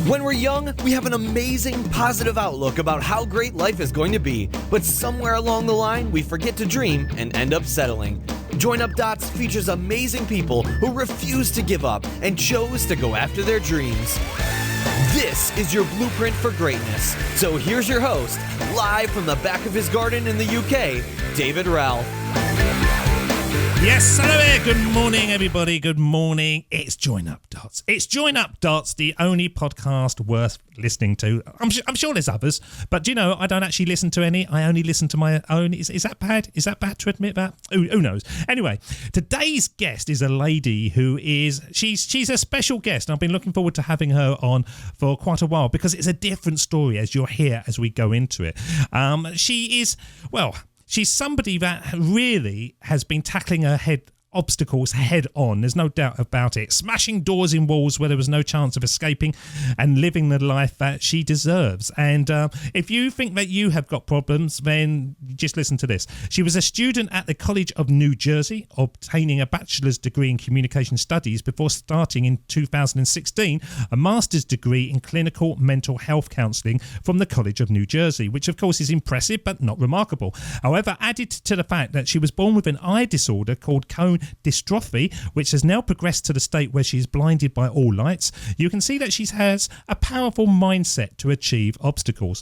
When we're young, we have an amazing, positive outlook about how great life is going to be, but somewhere along the line, we forget to dream and end up settling. Join Up Dots features amazing people who refuse to give up and chose to go after their dreams. This is your blueprint for greatness. So here's your host, live from the back of his garden in the UK, David Ralph. Yes, hello there. Good morning, everybody. Good morning. It's Join Up Dots. It's Join Up Dots, the only podcast worth listening to. I'm sure there's others, but do you know, I don't actually listen to any. I only listen to my own. Is that bad? Is that bad to admit that? Who knows? Anyway, today's guest is a lady who is, she's a special guest. And I've been looking forward to having her on for quite a while because it's a different story as you'll hear as we go into it. She's somebody that really has been tackling her obstacles head on. There's no doubt about it. Smashing doors in walls where there was no chance of escaping and living the life that she deserves. And if you think that you have got problems, then just listen to this. She was a student at the College of New Jersey, obtaining a bachelor's degree in communication studies before starting in 2016 a master's degree in clinical mental health counselling from the College of New Jersey, which of course is impressive but not remarkable. However, added to the fact that she was born with an eye disorder called cone Dystrophy, which has now progressed to the state where she is blinded by all lights, you can see that she has a powerful mindset to achieve obstacles.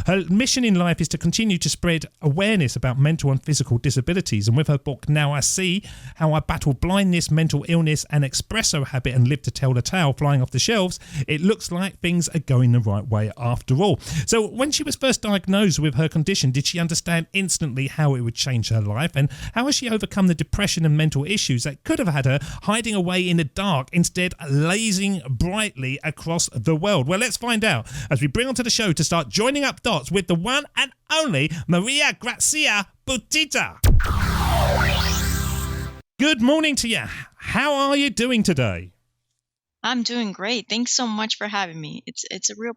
Her mission in life is to continue to spread awareness about mental and physical disabilities, and with her book Now I See, How I Battled Blindness, Mental Illness and Espresso Habit and Lived to Tell the Tale flying off the shelves, it looks like things are going the right way after all. So when she was first diagnosed with her condition, did she understand instantly how it would change her life, and how has she overcome the depression and mental issues that could have had her hiding away in the dark, instead blazing brightly across the world? Well, let's find out as we bring onto the show to start joining up dots with the one and only Mariagrazia Buttitta. Good morning to you. How are you doing today? I'm doing great. Thanks so much for having me. It's a real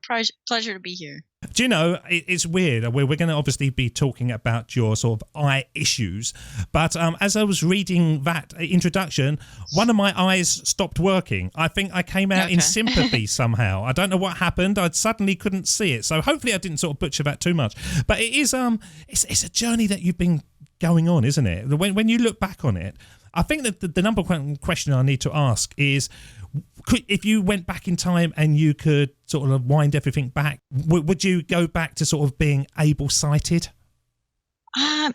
pleasure to be here. Do you know, it's weird. We're going to obviously be talking about your sort of eye issues, but as I was reading that introduction, one of my eyes stopped working. I think I came out in sympathy somehow. I don't know what happened. I suddenly couldn't see it. So hopefully I didn't sort of butcher that too much. But it is it's a journey that you've been going on, isn't it? When you look back on it, I think that the number one question I need to ask is, if you went back in time and you could sort of wind everything back, would you go back to sort of being able-sighted?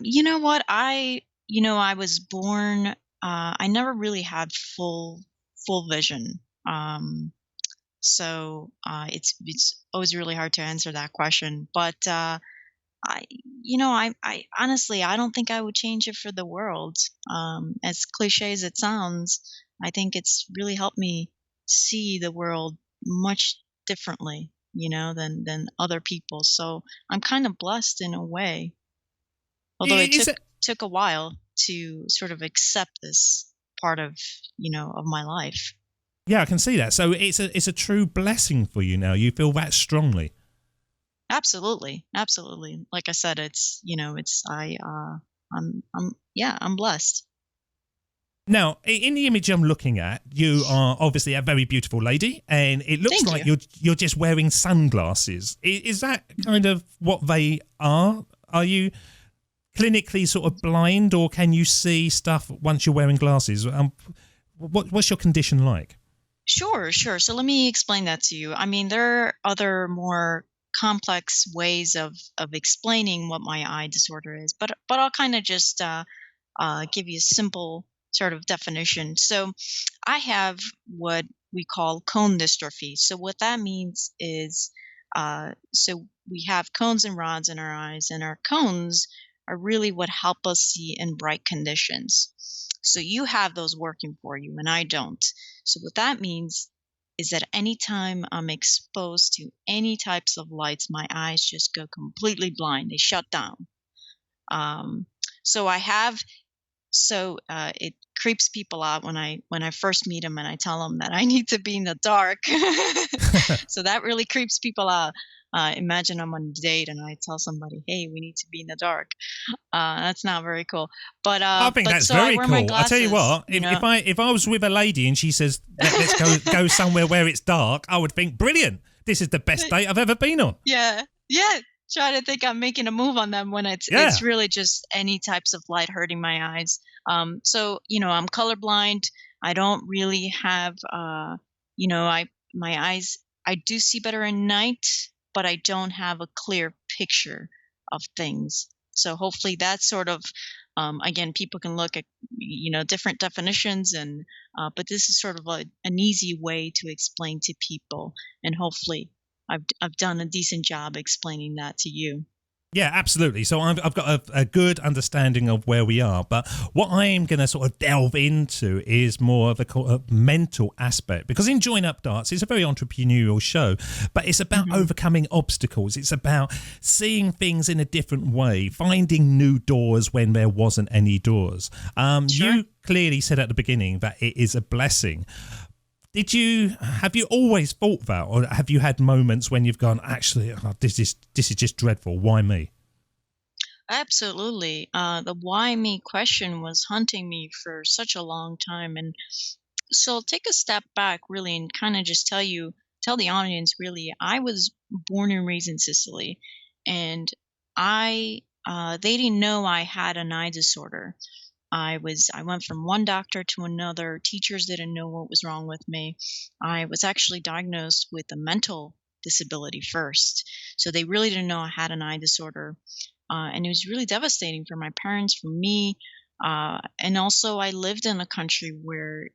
You know what? I was born. I never really had full vision. So it's always really hard to answer that question. But I honestly, I don't think I would change it for the world. As cliche as it sounds, I think it's really helped me see the world much differently, than other people. So I'm kind of blessed in a way, although it took a while to sort of accept this part of my life. Yeah, I can see that. So it's a true blessing for you now. You feel that strongly. Absolutely. Like I said, I'm blessed. Now, in the image I'm looking at, you are obviously a very beautiful lady, and it looks like you're just wearing sunglasses. Is that kind of what they are? Are you clinically sort of blind, or can you see stuff once you're wearing glasses? What's your condition like? Sure. So let me explain that to you. I mean, there are other more complex ways of explaining what my eye disorder is, but I'll kind of just give you a simple sort of definition. So I have what we call cone dystrophy. So what that means is, so we have cones and rods in our eyes, and our cones are really what help us see in bright conditions. So you have those working for you, and I don't. So what that means is that anytime I'm exposed to any types of lights, my eyes just go completely blind. They shut down. So it creeps people out when I first meet them and I tell them that I need to be in the dark. So that really creeps people out. Imagine I'm on a date and I tell somebody, "Hey, we need to be in the dark." That's not very cool. But I think that's very cool. I tell you what, if I was with a lady and she says, "Let's go somewhere where it's dark," I would think, brilliant. this is the best date I've ever been on. Yeah. Yeah. Try to think I'm making a move on them when it's really just any types of light hurting my eyes. So, I'm colorblind. I don't really have, my eyes, I do see better at night, but I don't have a clear picture of things. So hopefully that's sort of, again, people can look at, different definitions but this is sort of an easy way to explain to people. And hopefully I've done a decent job explaining that to you. Yeah, absolutely. So I've got a good understanding of where we are, but what I am going to sort of delve into is more of a mental aspect, because in Join Up Darts, it's a very entrepreneurial show, but it's about overcoming obstacles. It's about seeing things in a different way, finding new doors when there wasn't any doors. Sure. You clearly said at the beginning that it is a blessing. Have you always thought that, or have you had moments when you've gone, actually, this is just dreadful. Why me? Absolutely. The why me question was hunting me for such a long time. And so I'll take a step back really and kind of just tell the audience really, I was born and raised in Sicily, and they didn't know I had an eye disorder. I went from one doctor to another. Teachers didn't know what was wrong with me. I was actually diagnosed with a mental disability first. So they really didn't know I had an eye disorder. And it was really devastating for my parents, for me. And also I lived in a country where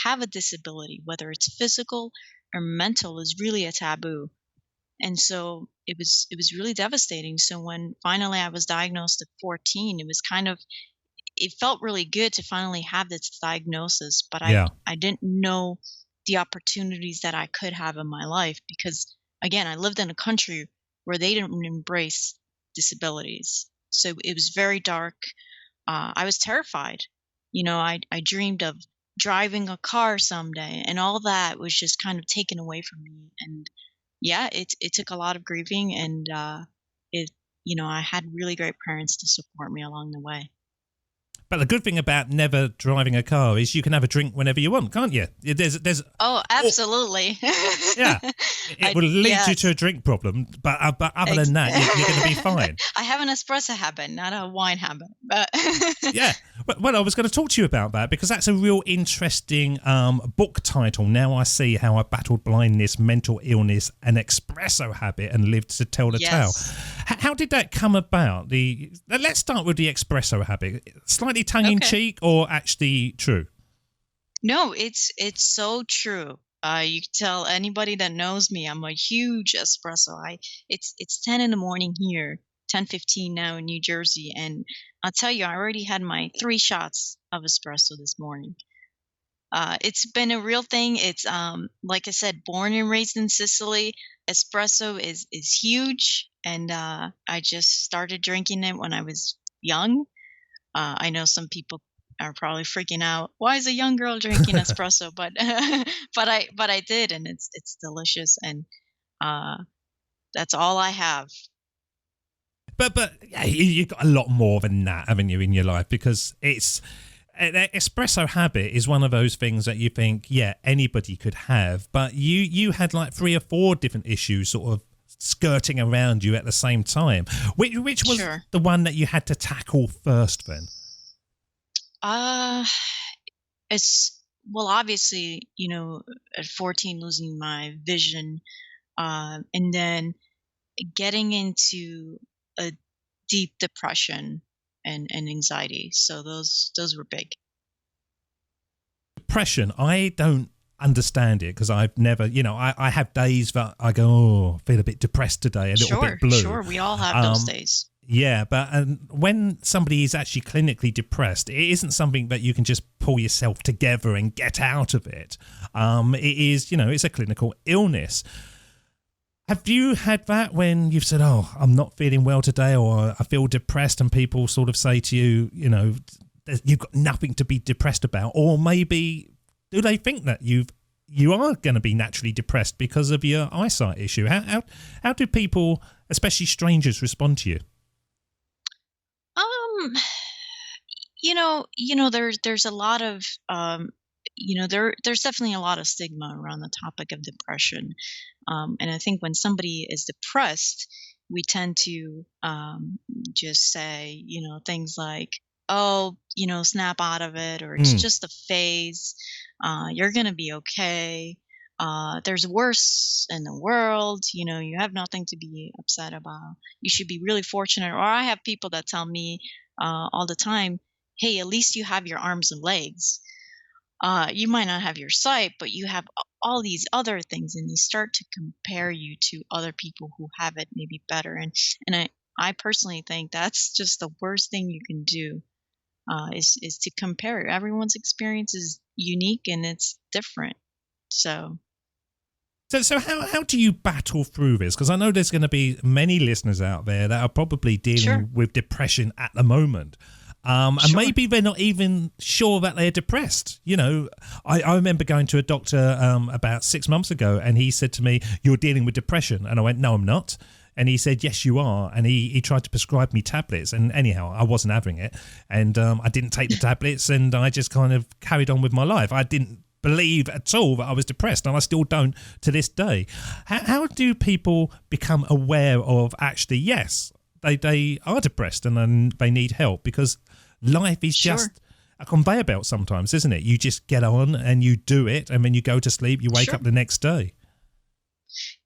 have a disability, whether it's physical or mental, is really a taboo. And so it was really devastating. So when finally I was diagnosed at 14, it felt really good to finally have this diagnosis, but I didn't know the opportunities that I could have in my life because, again, I lived in a country where they didn't embrace disabilities. So it was very dark. I was terrified. I dreamed of driving a car someday, and all that was just kind of taken away from me. And yeah, it took a lot of grieving, and I had really great parents to support me along the way. But the good thing about never driving a car is you can have a drink whenever you want, can't you? Oh, absolutely. Yeah, it will lead you to a drink problem, but other than that, you're going to be fine. I have an espresso habit, not a wine habit. But yeah, well, I was going to talk to you about that because that's a real interesting book title. Now I see how I battled blindness, mental illness, an espresso habit, and lived to tell the tale. How did that come about? Let's start with the espresso habit. Slightly tongue-in-cheek or actually true? No, it's so true. You can tell anybody that knows me, I'm a huge espresso. It's 10 in the morning here, 10:15 now in New Jersey, and I'll tell you, I already had my 3 shots of espresso this morning. It's been a real thing. It's like I said, born and raised in Sicily. Espresso is huge, and I just started drinking it when I was young. I know some people are probably freaking out. Why is a young girl drinking espresso? But but I did, and it's delicious, and that's all I have. But you've got a lot more than that, haven't you, in your life? Because it's an espresso habit is one of those things that you think, yeah, anybody could have. But you had like 3 or 4 different issues sort of skirting around you at the same time. Which was the one that you had to tackle first then? It's obviously, at 14 losing my vision, and then getting into a deep depression and anxiety. So those were big. Depression, I don't understand it because I've never, I have days that I go, oh, I feel a bit depressed today, a little bit blue. Sure, we all have those days. Yeah, but when somebody is actually clinically depressed, it isn't something that you can just pull yourself together and get out of it. It is, it's a clinical illness. Have you had that when you've said, oh, I'm not feeling well today, or I feel depressed, and people sort of say to you, you've got nothing to be depressed about, or maybe do they think that you are going to be naturally depressed because of your eyesight issue? How do people, especially strangers, respond to you? There's a lot of there's definitely a lot of stigma around the topic of depression. And I think when somebody is depressed, we tend to just say, things like, oh, snap out of it, or it's Mm. just a phase. You're going to be okay. There's worse in the world. You have nothing to be upset about. You should be really fortunate. Or I have people that tell me all the time, hey, at least you have your arms and legs. You might not have your sight, but you have all these other things, and they start to compare you to other people who have it maybe better. And I personally think that's just the worst thing you can do, is to compare. Everyone's experience is unique and it's different. So So how do you battle through this? Because I know there's going to be many listeners out there that are probably dealing Sure. with depression at the moment. And Sure. maybe they're not even sure that they're depressed. I remember going to a doctor about 6 months ago, and he said to me, "You're dealing with depression." And I went, "No, I'm not." And he said, "Yes, you are." And he tried to prescribe me tablets. And anyhow, I wasn't having it. And I didn't take the tablets, and I just kind of carried on with my life. I didn't believe at all that I was depressed, and I still don't to this day. How do people become aware of actually, yes, they are depressed and then they need help? Because life is Sure. just a conveyor belt sometimes, isn't it? You just get on and you do it, and when you go to sleep, you wake Sure. up the next day.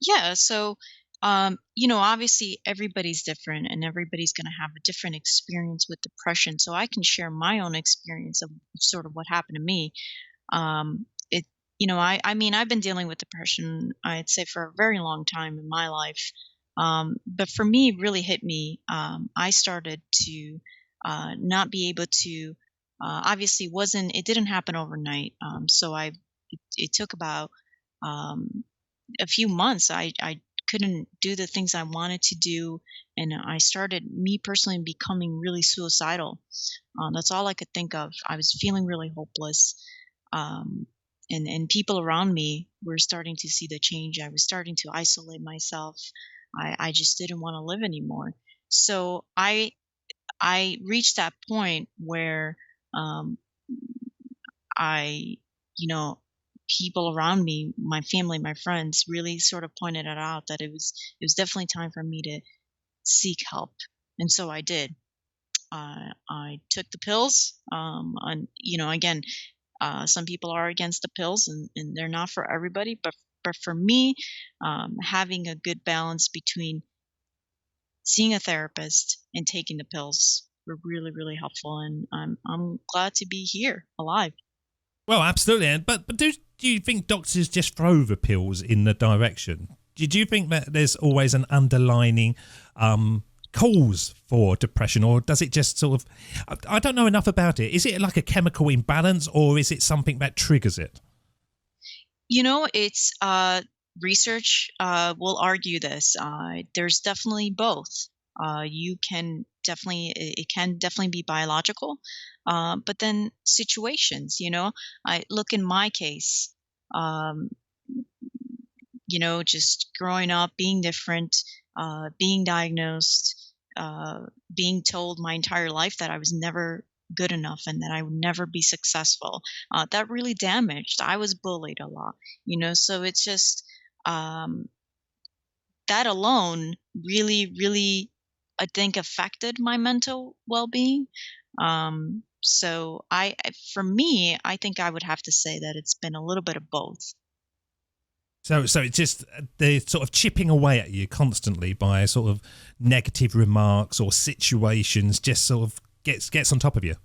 Yeah. So, obviously everybody's different and everybody's going to have a different experience with depression. So I can share my own experience of sort of what happened to me. It, I mean, I've been dealing with depression, I'd say, for a very long time in my life. But for me, it really hit me. I started to not be able to, obviously it didn't happen overnight. It took about a few months. I couldn't do the things I wanted to do. And I started, me personally, becoming really suicidal. That's all I could think of. I was feeling really hopeless. And people around me were starting to see the change. I was starting to isolate myself. I just didn't want to live anymore. So I reached that point where um, I, you know, people around me, my family, my friends, really sort of pointed it out that it was definitely time for me to seek help, and so I did. I took the pills. And again, some people are against the pills, and they're not for everybody. But for me, having a good balance between seeing a therapist and taking the pills were really, really helpful, and I'm glad to be here, alive. Well, absolutely. But do you think doctors just throw the pills in the direction? Do you think that there's always an underlining cause for depression, or does it just sort of, I don't know enough about it. Is it like a chemical imbalance, or is it something that triggers it? It's research will argue this. There's definitely both. You can definitely it can definitely be biological, but then situations. I look in my case. Um, just growing up, being different, being diagnosed, being told my entire life that I was never good enough and that I would never be successful. That really damaged. I was bullied a lot, so it's just um, that alone really, really, I think, affected my mental well being. So for me, I think I would have to say that it's been a little bit of both. So it's just they're sort of chipping away at you constantly by sort of negative remarks or situations, just sort of gets on top of you.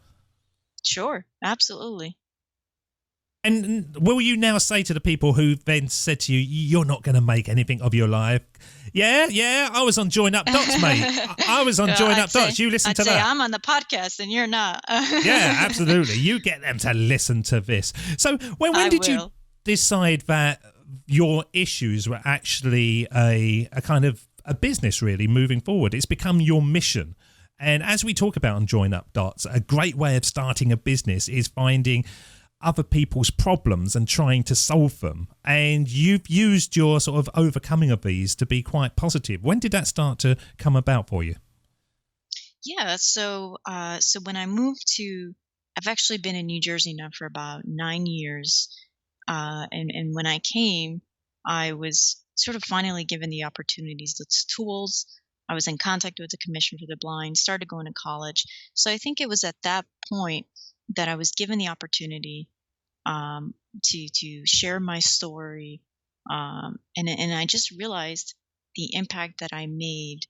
Sure, absolutely. And will you now say to the people who then said to you, "You're not going to make anything of your life"? Yeah, I was on Join Up Dots, mate. I was on Join Up Dots. You listen to that. I'd say I'm on the podcast and you're not. Yeah, absolutely. You get them to listen to this. So when did you decide that your issues were actually a kind of a business, really, moving forward? It's become your mission. And as we talk about on Join Up Dots, a great way of starting a business is finding other people's problems and trying to solve them. And you've used your sort of overcoming of these to be quite positive. When did that start to come about for you? Yeah, so when I moved to I've actually been in New Jersey now for about 9 years. And when I came, I was sort of finally given the opportunities, the tools. I was in contact with the Commission for the Blind, started going to college. So I think it was at that point that I was given the opportunity to share my story, and I just realized the impact that I made,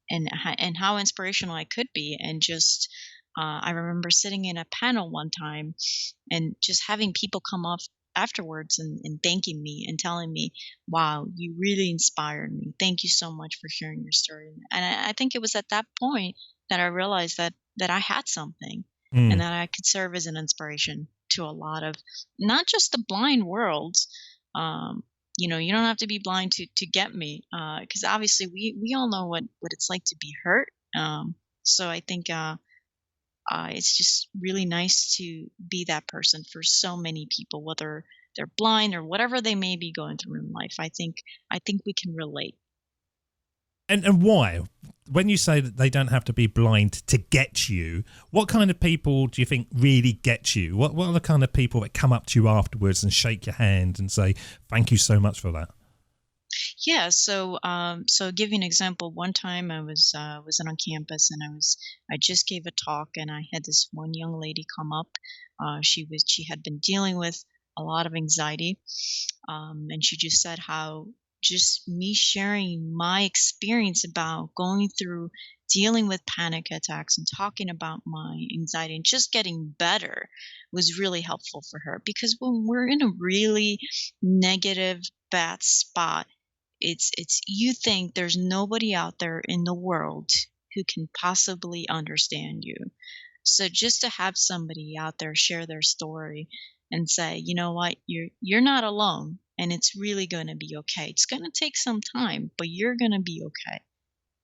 and how inspirational I could be. And just I remember sitting in a panel one time and just having people come up afterwards and thanking me and telling me, "Wow, you really inspired me. Thank you so much for sharing your story." And I think it was at that point that I realized that I had something, and Mm. that I could serve as an inspiration to a lot of, not just the blind world. Um, you don't have to be blind to get me, because obviously we all know what it's like to be hurt. So I think it's just really nice to be that person for so many people, whether they're blind or whatever they may be going through in life. I think we can relate. And why? When you say that they don't have to be blind to get you, what kind of people do you think really get you? What are the kind of people that come up to you afterwards and shake your hand and say, "Thank you so much for that"? Yeah, so give you an example. One time I was on campus, and I just gave a talk, and I had this one young lady come up. She had been dealing with a lot of anxiety, and she just said how just me sharing my experience about going through dealing with panic attacks and talking about my anxiety and just getting better was really helpful for her. Because when we're in a really negative, bad spot, it's you think there's nobody out there in the world who can possibly understand you. So just to have somebody out there share their story and say, "You know what, you're not alone, and it's really going to be okay. It's going to take some time, but you're going to be okay."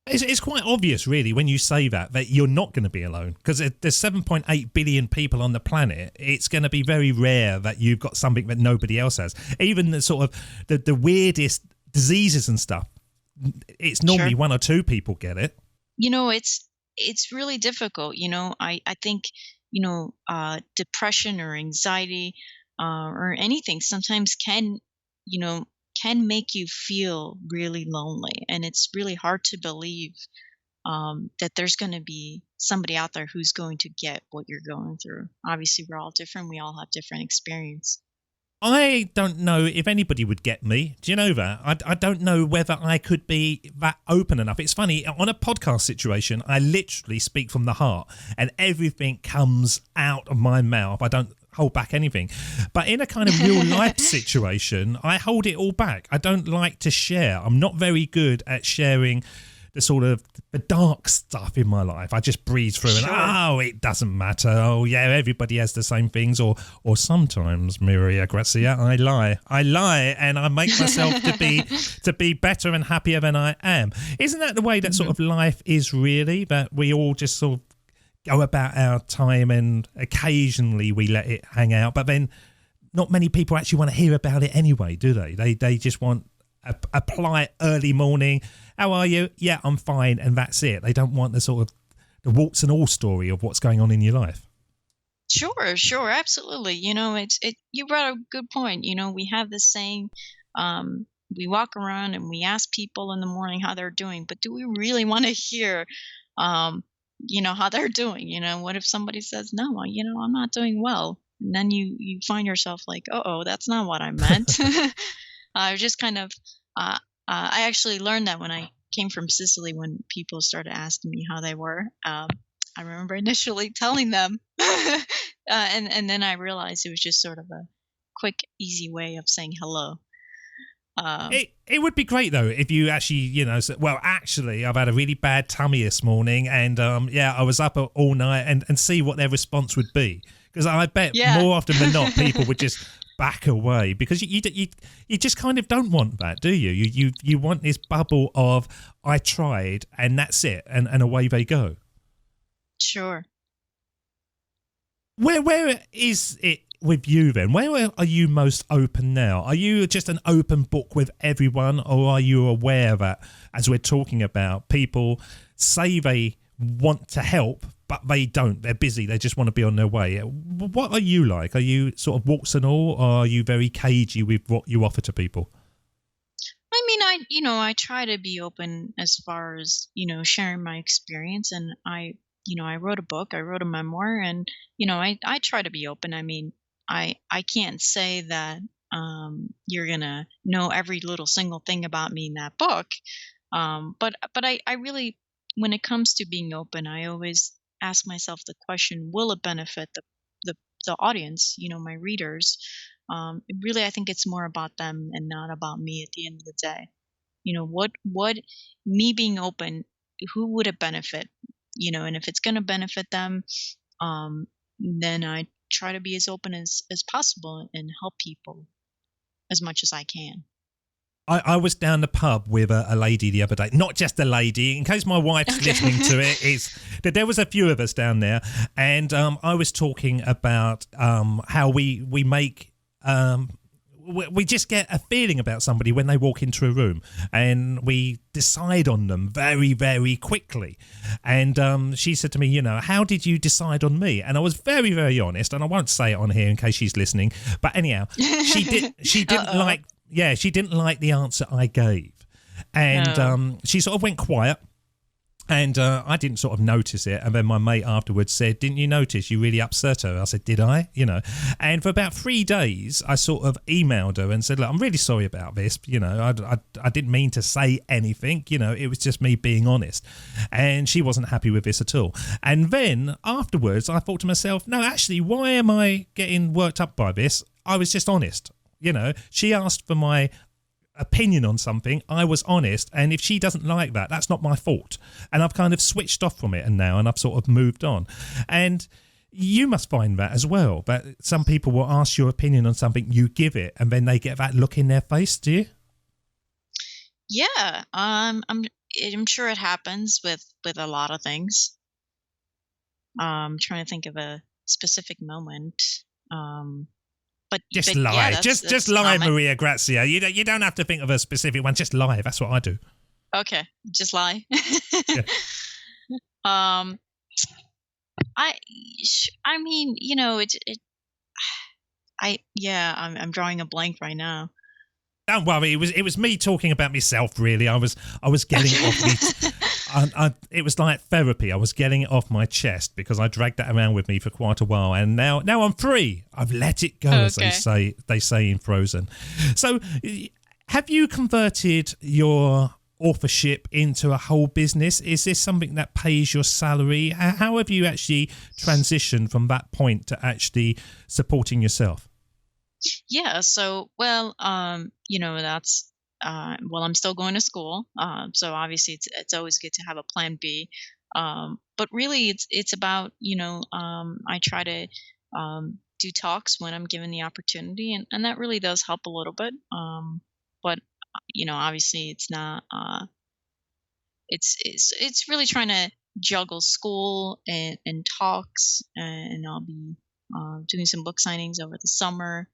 It's quite obvious, really, when you say that you're not going to be alone, because there's 7.8 billion people on the planet. It's going to be very rare that you've got something that nobody else has. Even the sort of the weirdest diseases and stuff, it's normally Sure. one or two people get it. It's really difficult. I think, depression or anxiety, or anything sometimes you know can make you feel really lonely, and it's really hard to believe that there's going to be somebody out there who's going to get what you're going through. Obviously, we're all different. We all have different experience. I don't know if anybody would get me. Do you know that? I don't know whether I could be that open enough. It's funny, on a podcast situation, I literally speak from the heart and everything comes out of my mouth. I don't hold back anything. But in a kind of real life situation, I hold it all back. I don't like to share. I'm not very good at sharing the sort of the dark stuff in my life. I just breeze through Sure. and it doesn't matter. Oh yeah, everybody has the same things. Or sometimes, Mariagrazia, I lie and I make myself to be better and happier than I am. Isn't that the way that sort of life is, really? That we all just sort of go about our time and occasionally we let it hang out, but then not many people actually want to hear about it anyway, do they? They just want a polite early morning, "How are you?" "Yeah, I'm fine," and that's it. They don't want the sort of the warts and all story of what's going on in your life. Sure, absolutely. You brought a good point. We have this saying, we walk around and we ask people in the morning how they're doing, but do we really want to hear, how they're doing? What if somebody says, "No, I'm not doing well," and then you find yourself like, "Oh, that's not what I meant." I just kind of, I actually learned that when I came from Sicily, when people started asking me how they were. I remember initially telling them, and then I realized it was just sort of a quick, easy way of saying hello. Um, It would be great though if you actually, say, "Well, actually, I've had a really bad tummy this morning, and I was up all night," and see what their response would be. Because I bet yeah. more often than not, people would just back away, because you just kind of don't want that, do you? You want this bubble of "I tried" and that's it, and away they go. Sure. Where is it with you then? Where are you most open now? Are you just an open book with everyone, or are you aware that, as we're talking about, people say they want to help, but they don't. They're busy. They just want to be on their way. What are you like? Are you sort of warts and all, or are you very cagey with what you offer to people? I mean, I try to be open as far as, sharing my experience. And I wrote a book, I wrote a memoir, and, I try to be open. I mean, I can't say that, you're going to know every little single thing about me in that book. But I really, when it comes to being open, I always ask myself the question, will it benefit the, the audience, my readers? Really, I think it's more about them and not about me at the end of the day. What me being open, who would it benefit? And if it's going to benefit them, um, then I try to be as open as possible and help people as much as I can. I was down the pub with a lady the other day. Not just a lady, in case my wife's listening to it, is that there was a few of us down there, and I was talking about how we make we just get a feeling about somebody when they walk into a room, and we decide on them very, very quickly. And she said to me, how did you decide on me? And I was very, very honest, and I won't say it on here in case she's listening. But anyhow, she didn't like. Yeah, she didn't like the answer I gave. And she sort of went quiet. And I didn't sort of notice it. And then my mate afterwards said, didn't you notice? You really upset her. I said, did I? And for about 3 days, I sort of emailed her and said, look, I'm really sorry about this. I didn't mean to say anything. It was just me being honest. And she wasn't happy with this at all. And then afterwards, I thought to myself, no, actually, why am I getting worked up by this? I was just honest. She asked for my opinion on something. I was honest, and if she doesn't like that, that's not my fault. And I've kind of switched off from it, and I've sort of moved on. And you must find that as well. But some people will ask your opinion on something, you give it, and then they get that look in their face. Do you? Yeah, I'm sure it happens with a lot of things. I'm trying to think of a specific moment. But just but lie. yeah, Just lie, Mariagrazia. You don't have to think of a specific one. Just lie. That's what I do. Okay, just lie. Yeah. um, I mean, I'm drawing a blank right now. Don't worry. It was me talking about myself. Really, I was getting it off me. It was like therapy. I was getting it off my chest because I dragged that around with me for quite a while, and now I'm free. I've let it go, as they say in Frozen. So, have you converted your authorship into a whole business? Is this something that pays your salary? How have you actually transitioned from that point to actually supporting yourself? Yeah. So, well, that's I'm still going to school. So obviously it's always good to have a plan B. But really it's about, I try to do talks when I'm given the opportunity, and that really does help a little bit. But obviously it's not it's really trying to juggle school and talks, and I'll be doing some book signings over the summer,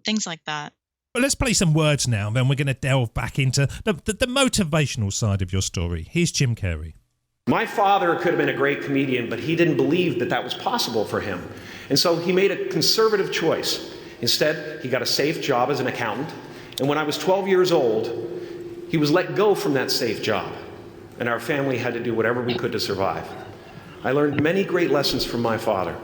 things like that. Well, let's play some words now, and then we're going to delve back into the motivational side of your story. Here's Jim Carrey. My father could have been a great comedian, but he didn't believe that was possible for him. And so he made a conservative choice. Instead, he got a safe job as an accountant. And when I was 12 years old, he was let go from that safe job. And our family had to do whatever we could to survive. I learned many great lessons from my father,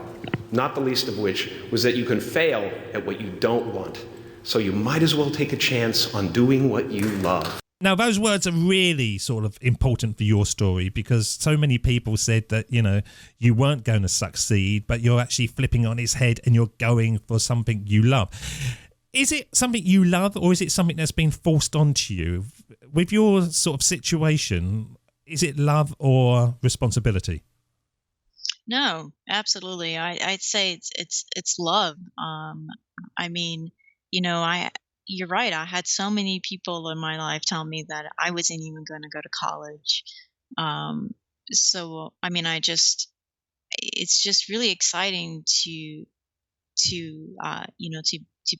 not the least of which was that you can fail at what you don't want. So you might as well take a chance on doing what you love. Now, those words are really sort of important for your story, because so many people said that, you weren't going to succeed, but you're actually flipping on its head and you're going for something you love. Is it something you love, or is it something that's been forced onto you? With your sort of situation, is it love or responsibility? No, absolutely. I'd say it's love. I mean, you're right. I had so many people in my life tell me that I wasn't even going to go to college. So I mean, it's just really exciting to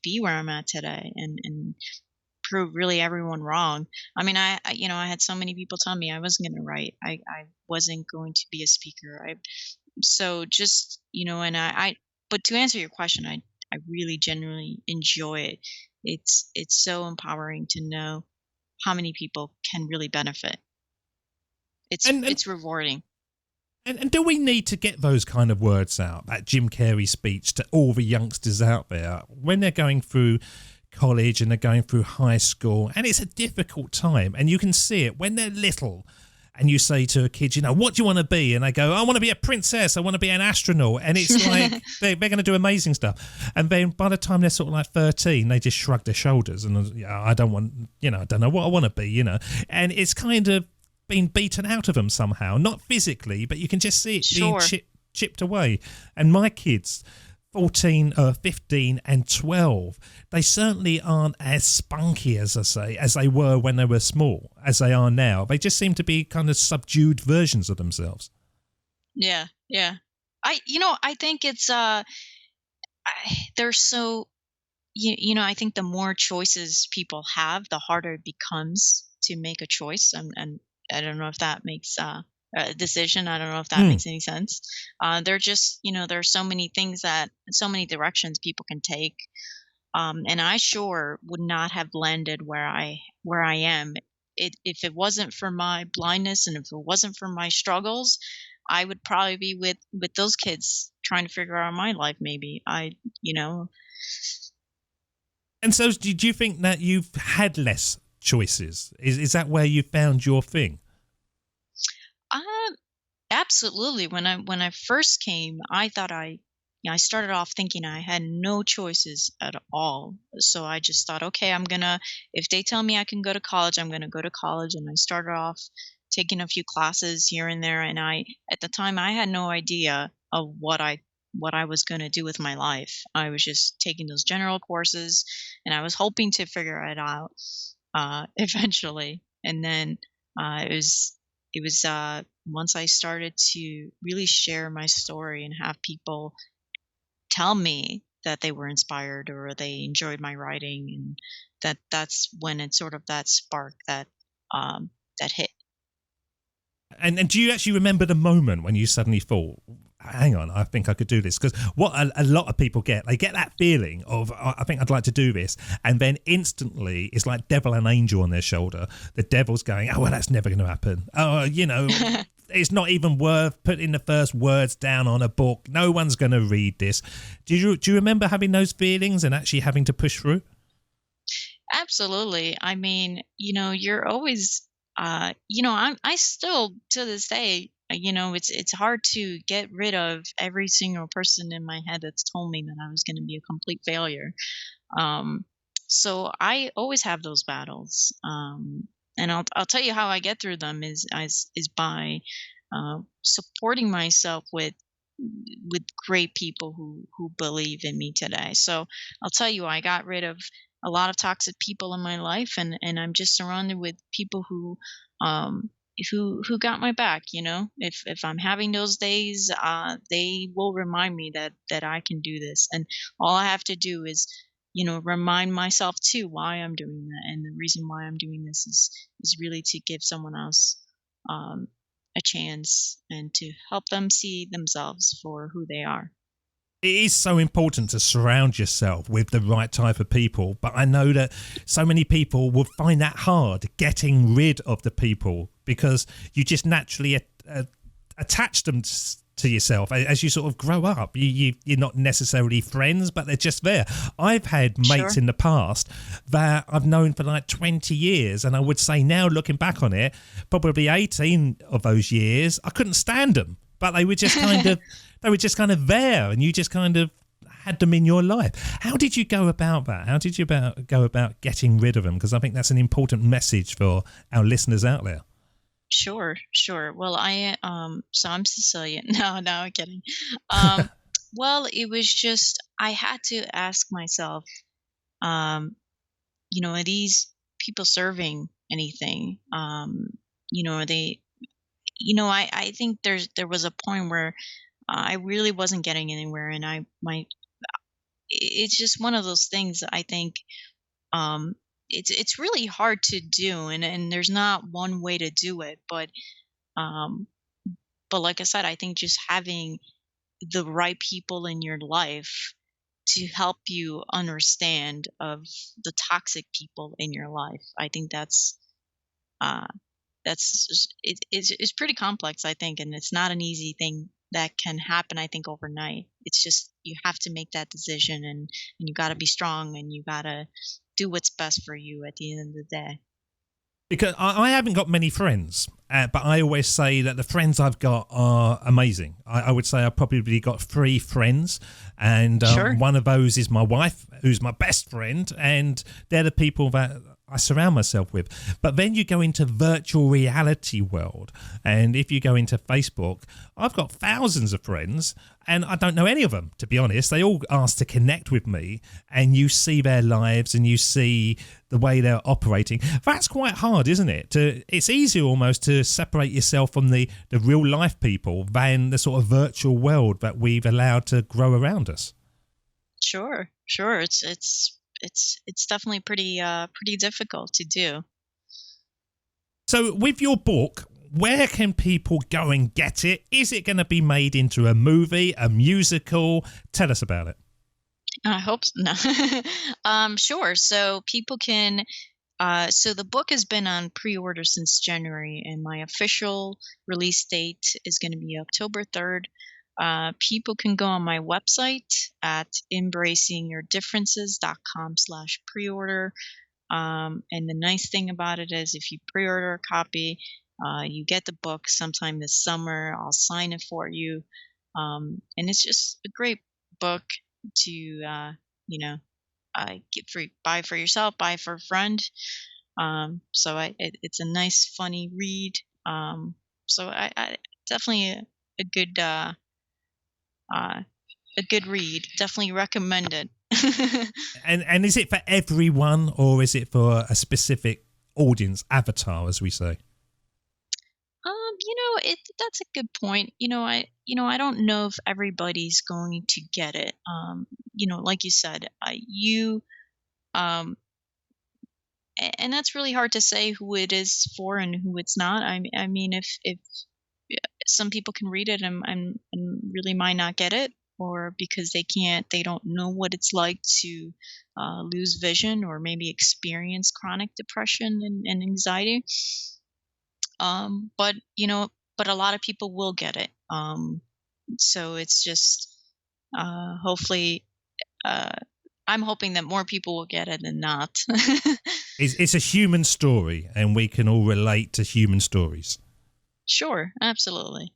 be where I'm at today, and prove really everyone wrong. I mean, I had so many people tell me I wasn't going to write. I wasn't going to be a speaker. So just, and but to answer your question, I really genuinely enjoy it. It's so empowering to know how many people can really benefit. It's And and it's rewarding. and do we need to get those kind of words out, that Jim Carrey speech, to all the youngsters out there when they're going through college and they're going through high school, and it's a difficult time, and you can see it when they're little, and you say to a kid, what do you want to be? And they go, I want to be a princess, I want to be an astronaut. And it's like they're going to do amazing stuff. And then by the time they're sort of like 13, they just shrug their shoulders and, I don't want, I don't know what I want to be, and it's kind of been beaten out of them somehow, not physically, but you can just see it being Sure. chipped away. And my kids, 14, 15 and 12, they certainly aren't as spunky, as I say, as they were when they were small, as they are now. They just seem to be kind of subdued versions of themselves. Yeah, yeah. I think it's they're so I think the more choices people have, the harder it becomes to make a choice. And I don't know if that makes a decision. I don't know if that Hmm. makes any sense. They're just, there are so many things so many directions people can take. And I sure would not have landed where I am. If it wasn't for my blindness and if it wasn't for my struggles, I would probably be with those kids trying to figure out my life. Maybe you know, And so do you think that you've had less choices? Is that where you found your thing? uh, absolutely. When I first came, I thought I started off thinking I had no choices at all. So I just thought, okay, if they tell me I can go to college, I'm gonna go to college. And I started off taking a few classes here and there. And at the time, I had no idea of what I was gonna do with my life. I was just taking those general courses, and I was hoping to figure it out eventually. And then it was once I started to really share my story and have people tell me that they were inspired or they enjoyed my writing, and that's when it's sort of that spark that hit. And do you actually remember the moment when you suddenly thought, hang on, I think I could do this? Because what a lot of people they get that feeling of, I think I'd like to do this. And then instantly it's like devil and angel on their shoulder. The devil's going, oh, well, that's never going to happen. Oh, it's not even worth putting the first words down on a book. No one's going to read this. Do you remember having those feelings and actually having to push through? Absolutely. I mean, you're always, I still to this day, it's hard to get rid of every single person in my head that's told me that I was going to be a complete failure. Um, so I always have those battles. And I'll tell you how I get through them is by supporting myself with great people who believe in me today. So I'll tell you, I got rid of a lot of toxic people in my life, and I'm just surrounded with people um who got my back. If I'm having those days, they will remind me that I can do this, and all I have to do is remind myself too why I'm doing that, and the reason why I'm doing this is really to give someone else um a chance and to help them see themselves for who they are. It is so important to surround yourself with the right type of people, but I know that so many people will find that hard, getting rid of the people, because you just naturally attach them to yourself as you sort of grow up. You're not necessarily friends, but they're just there. I've had mates Sure. in the past that I've known for like 20 years, and I would say now, looking back on it, probably 18 of those years, I couldn't stand them, but they were just kind of there, and you just kind of had them in your life. How did you go about that? How did you go about getting rid of them? Because I think that's an important message for our listeners out there. Sure, sure. Well, so I'm Sicilian. No, I'm kidding. Um, well, it was just I had to ask myself, are these people serving anything? Are they? I think there was a point where I really wasn't getting anywhere, and it's just one of those things. I think um, it's really hard to do, and there's not one way to do it, um, but like I said, I think just having the right people in your life to help you understand of the toxic people in your life. I think uh, it's pretty complex, I think, and it's not an easy thing that can happen. I think overnight. It's just you have to make that decision, and you got to be strong, and you got to do what's best for you at the end of the day. Because I haven't got many friends, but I always say that the friends I've got are amazing. I would say I've probably got 3 friends, and Sure. one of those is my wife, who's my best friend, and they're the people that I surround myself with. But then you go into virtual reality world, and if you go into Facebook, I've got thousands of friends, and I don't know any of them, to be honest. They all ask to connect with me, and you see their lives and you see the way they're operating. That's quite hard, isn't it? It's easier almost to separate yourself from the real life people than the sort of virtual world that we've allowed to grow around us. Sure. It's definitely pretty difficult to do. So with your book, where can people go and get it? Is it going to be made into a movie, a musical? Tell us about it. I hope no. Sure. So people can. So the book has been on pre-order since January, and my official release date is going to be October 3rd. People can go on my website at embracingyourdifferences.com/pre-order. And the nice thing about it is if you pre-order a copy, you get the book sometime this summer. I'll sign it for you. And it's just a great book to, get free, buy for yourself, buy for a friend. It's a nice, funny read. I definitely a good, a good read. Definitely recommend it. And is it for everyone, or is it for a specific audience, avatar, as we say? That's a good point. I don't know if everybody's going to get it. Like you said, um, and that's really hard to say who it is for and who it's not. I mean, if some people can read it and really might not get it, or because they don't know what it's like to lose vision or maybe experience chronic depression and anxiety. But a lot of people will get it. So it's just hopefully, I'm hoping that more people will get it than not. It's a human story, and we can all relate to human stories. Sure, absolutely.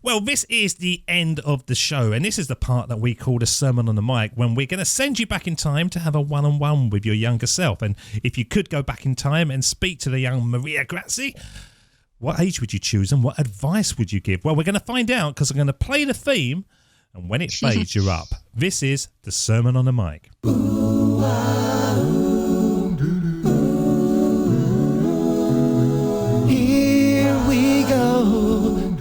Well, this is the end of the show, and this is the part that we call the Sermon on the Mic, when we're going to send you back in time to have a one-on-one with your younger self. And if you could go back in time and speak to the young Mariagrazia, what age would you choose and what advice would you give? Well, we're going to find out, because I'm going to play the theme, and when it fades, you're up. This is the Sermon on the Mic. Here we go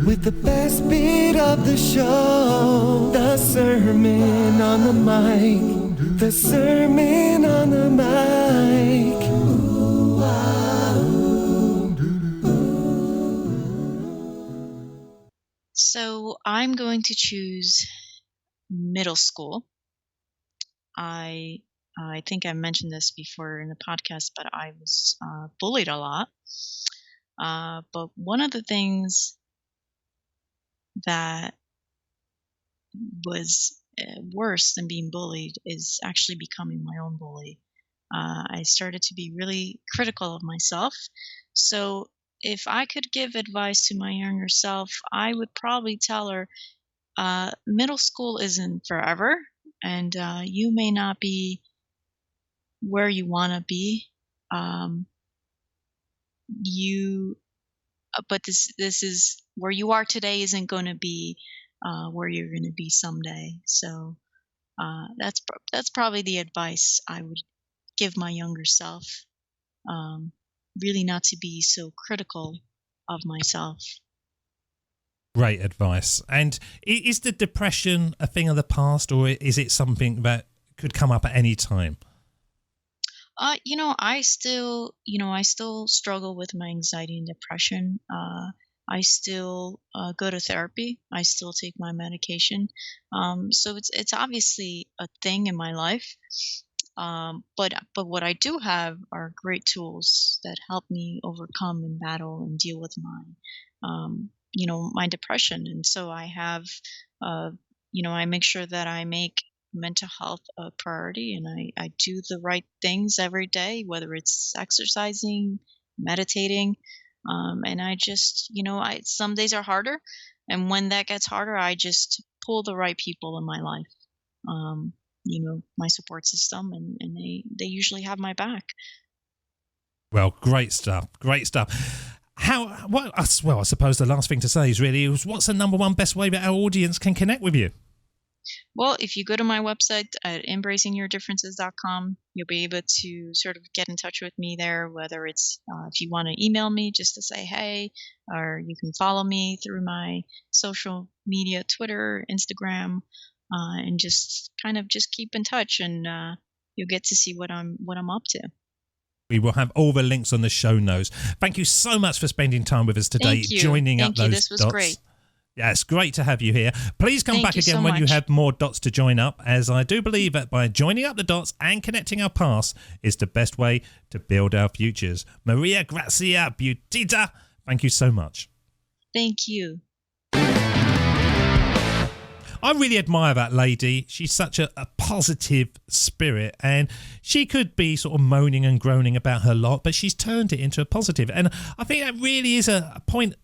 with the best bit of the show, the Sermon on the Mic, the Sermon on the Mic. So I'm going to choose middle school. I think I mentioned this before in the podcast, but I was bullied a lot. But one of the things that was worse than being bullied is actually becoming my own bully. I started to be really critical of myself. So if I could give advice to my younger self, I would probably tell her, middle school isn't forever, and you may not be where you want to be. But this is where you are today isn't going to be where you're going to be someday. So that's probably the advice I would give my younger self. Really not to be so critical of myself. Great advice. And is the depression a thing of the past, or is it something that could come up at any time? I still struggle with my anxiety and depression. I still go to therapy. I still take my medication. So it's obviously a thing in my life. But what I do have are great tools that help me overcome and battle and deal with my depression. And so I have, uh, I make sure that I make mental health a priority, and I do the right things every day, whether it's exercising, meditating, and I just, some days are harder, and when that gets harder, I just pull the right people in my life. My support system, and they usually have my back. Well, great stuff. Great stuff. I suppose the last thing to say is really, what's the number one best way that our audience can connect with you? Well, if you go to my website at embracingyourdifferences.com, you'll be able to sort of get in touch with me there, whether it's if you want to email me just to say hey, or you can follow me through my social media, Twitter, Instagram, and just keep in touch, and you'll get to see what I'm up to. We will have all the links on the show notes. Thank you so much for spending time with us today, joining up those This was dots. Great. Yeah, it's great to have you here. Please come back again when you have more dots to join up, as I do believe that by joining up the dots and connecting our past is the best way to build our futures. Mariagrazia Buttitta, thank you so much. Thank you. I really admire that lady. She's such a positive spirit, and she could be sort of moaning and groaning about her lot, but she's turned it into a positive. And I think that really is a point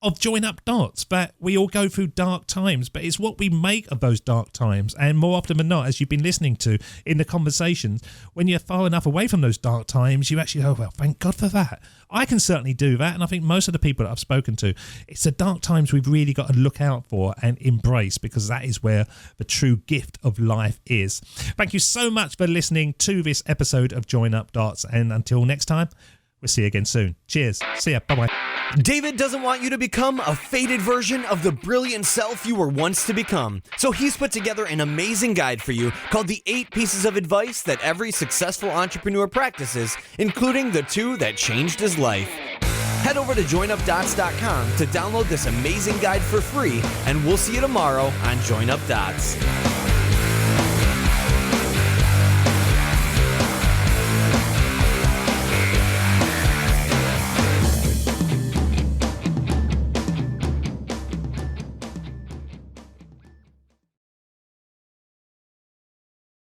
of join up dots, that we all go through dark times, but it's what we make of those dark times. And more often than not, as you've been listening to in the conversations, when you're far enough away from those dark times, you actually go, well, thank God for that. I can certainly do that. And I think most of the people that I've spoken to, it's the dark times we've really got to look out for and embrace, because that is where the true gift of life is. Thank you so much for listening to this episode of Join Up Dots. And until next time, we'll see you again soon. Cheers. See ya. Bye-bye. David doesn't want you to become a faded version of the brilliant self you were once to become. So he's put together an amazing guide for you called the 8 Pieces of Advice that every successful entrepreneur practices, including the 2 that changed his life. Head over to joinupdots.com to download this amazing guide for free, and we'll see you tomorrow on Join Up Dots.